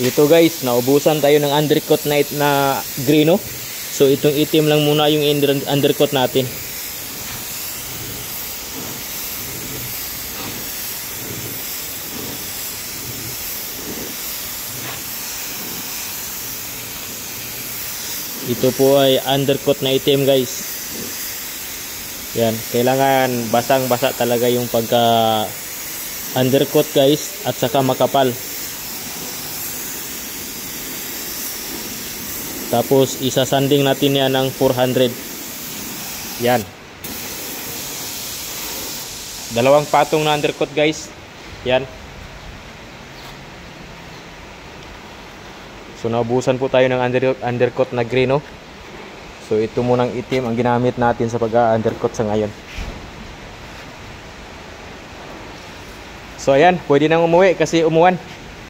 Ito guys, naubusan tayo ng undercoat na green, no? So itong itim lang muna yung undercoat natin. Ito po ay undercoat na itim guys. Yan, kailangan basang-basa talaga yung pagka undercoat guys, at saka makapal. Tapos isasanding natin yan ng 400. Yan. Dalawang patong na undercoat guys. Yan. So naubusan po tayo ng undercoat na green, no? So ito munang itim ang ginamit natin sa pag-undercoat sa ngayon. So ayan, pwede nang umuwi kasi umuwan.